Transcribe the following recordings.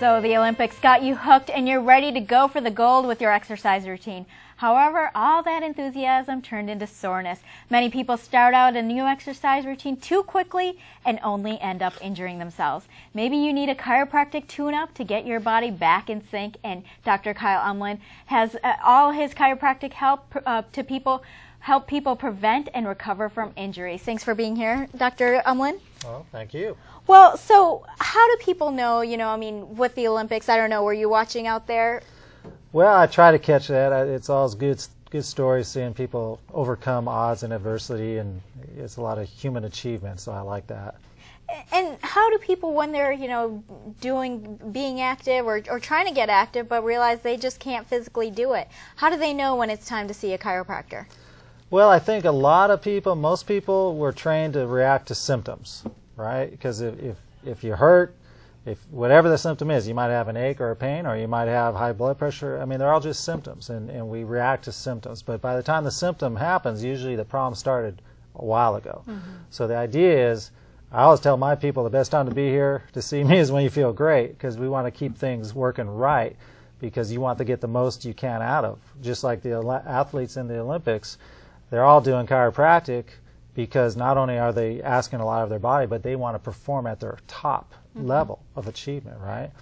So the Olympics got you hooked and you're ready to go for the gold with your exercise routine. However, all that enthusiasm turned into soreness. Many people start out a new exercise routine too quickly and only end up injuring themselves. Maybe you need a chiropractic tune-up to get your body back in sync, and Dr. Kyle Umland has all his chiropractic help help people prevent and recover from injuries. Thanks for being here, Dr. Umland. Well, thank you. Well, so how do people know, with the Olympics, I don't know, were you watching out there? Well, I try to catch that. It's always good stories seeing people overcome odds and adversity, and it's a lot of human achievement, so I like that. And how do people, when they're, being active or trying to get active but realize they just can't physically do it, how do they know when it's time to see a chiropractor? Well, I think a lot of people, most people, were trained to react to symptoms, right? Because if you hurt, if whatever the symptom is, you might have an ache or a pain, or you might have high blood pressure. I mean, they're all just symptoms, and we react to symptoms. But by the time the symptom happens, usually the problem started a while ago. Mm-hmm. So the idea is, I always tell my people the best time to be here to see me is when you feel great, because we want to keep things working right, because you want to get the most you can out of. Just like the athletes in the Olympics, they're all doing chiropractic because not only are they asking a lot of their body, but they want to perform at their top level of achievement, right?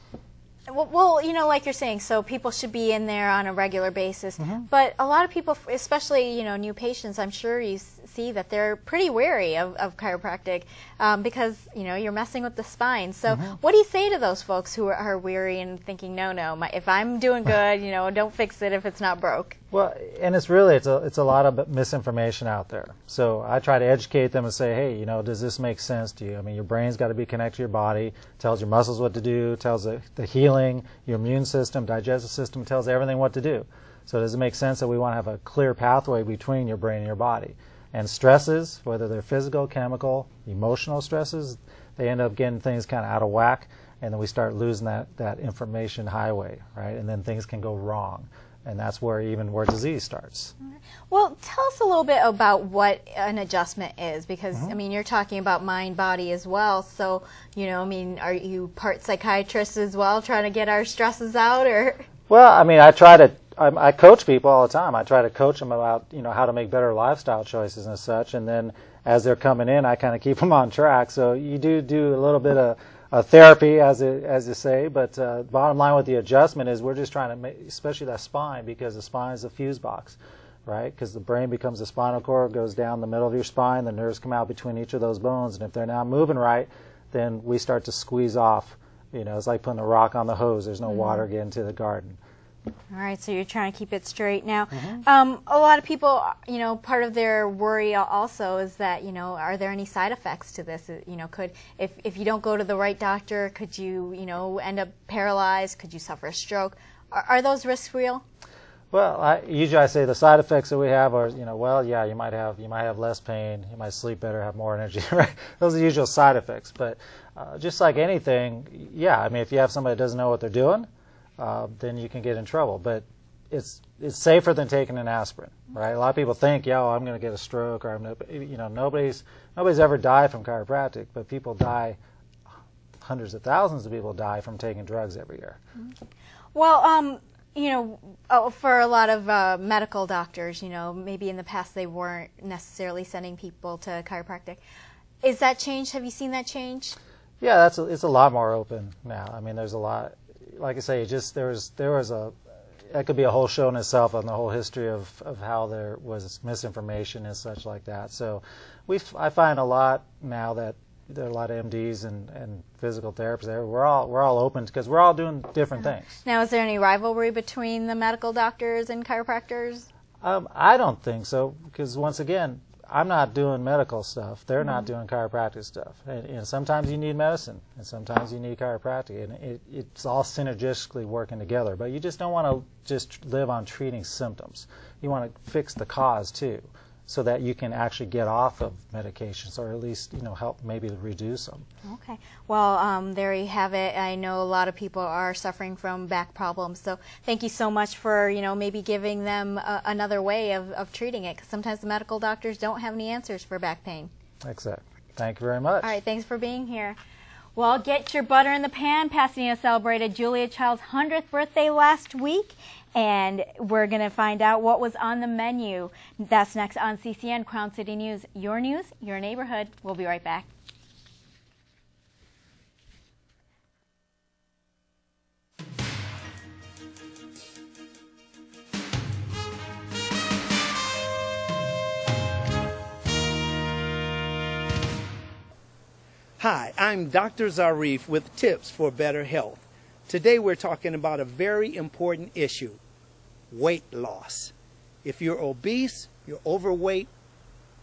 Well, like you're saying, so people should be in there on a regular basis. Mm-hmm. But a lot of people, especially, new patients, I'm sure you see that they're pretty wary of chiropractic because, you're messing with the spine. So what do you say to those folks who are weary and thinking, no, if I'm doing good, don't fix it if it's not broke? Well, and it's a lot of misinformation out there. So I try to educate them and say, hey, does this make sense to you? I mean, your brain's got to be connected to your body, tells your muscles what to do, tells the healing, your immune system, digestive system, tells everything what to do. So does it make sense that we want to have a clear pathway between your brain and your body? And stresses, whether they're physical, chemical, emotional stresses, they end up getting things kind of out of whack, and then we start losing that information highway, right? And then things can go wrong. And that's where disease starts. Well, tell us a little bit about what an adjustment is, because you're talking about mind, body as well. So, are you part psychiatrist as well, trying to get our stresses out, or? Well, I coach people all the time. I try to coach them about how to make better lifestyle choices and such. And then as they're coming in, I kind of keep them on track. So you do a little bit of therapy, as you say, but bottom line with the adjustment is we're just trying to make, especially that spine, because the spine is a fuse box, right? Because the brain becomes the spinal cord, goes down the middle of your spine, the nerves come out between each of those bones, and if they're not moving right, then we start to squeeze off. It's like putting a rock on the hose. There's no water getting to the garden. All right, so you're trying to keep it straight. Now, a lot of people, part of their worry also is that, are there any side effects to this? Could, if you don't go to the right doctor, could you, end up paralyzed? Could you suffer a stroke? Are those risks real? Well, usually I say the side effects that we have are, you might have less pain, you might sleep better, have more energy, right? Those are the usual side effects. But just like anything, if you have somebody that doesn't know what they're doing, then you can get in trouble. But it's safer than taking an aspirin, right? A lot of people think, I'm going to get a stroke, or nobody's ever died from chiropractic, but people die, hundreds of thousands of people die from taking drugs every year. Well, for a lot of medical doctors, maybe in the past they weren't necessarily sending people to chiropractic. Is that changed? Have you seen that change? Yeah, it's a lot more open now. There's a lot. Like I say, that could be a whole show in itself on the whole history of how there was misinformation and such like that. So I find a lot now that there are a lot of MDs and physical therapists there. We're all open because we're all doing different things. Now, is there any rivalry between the medical doctors and chiropractors? I don't think so, because once again, I'm not doing medical stuff. They're not doing chiropractic stuff. And sometimes you need medicine, and sometimes you need chiropractic. And it's all synergistically working together. But you just don't want to just live on treating symptoms. You want to fix the cause, too, so that you can actually get off of medications, or at least help maybe reduce them. Okay. Well, there you have it. I know a lot of people are suffering from back problems, so thank you so much for maybe giving them another way of treating it, because sometimes the medical doctors don't have any answers for back pain. Exactly. Thank you very much. All right. Thanks for being here. Well, get your butter in the pan. Pasadena celebrated Julia Child's 100th birthday last week, and we're going to find out what was on the menu. That's next on CCN, Crown City News, your neighborhood. We'll be right back. Hi, I'm Dr. Zarif with tips for better health. Today we're talking about a very important issue, weight loss. If you're obese, you're overweight,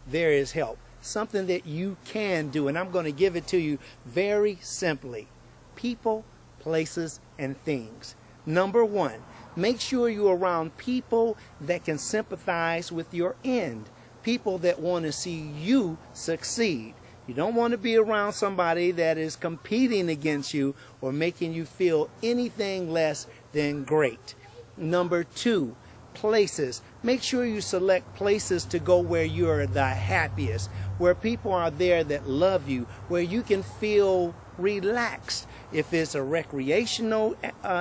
there is help. Something that you can do, and I'm going to give it to you very simply. People, places, and things. Number one, make sure you're around people that can sympathize with your end. People that want to see you succeed. You don't want to be around somebody that is competing against you or making you feel anything less than great. Number two, places. Make sure you select places to go where you're the happiest, where people are there that love you, where you can feel relaxed. If it's a recreational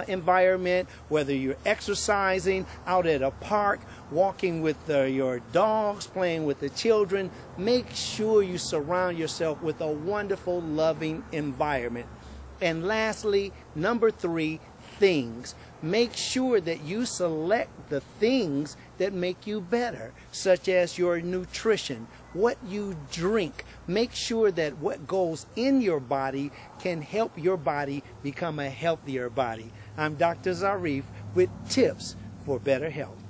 environment, whether you're exercising out at a park, walking with your dogs, playing with the children, make sure you surround yourself with a wonderful, loving environment. And lastly, number three, things. Make sure that you select the things that make you better, such as your nutrition, what you drink. Make sure that what goes in your body can help your body become a healthier body. I'm Dr. Zarif with tips for better health.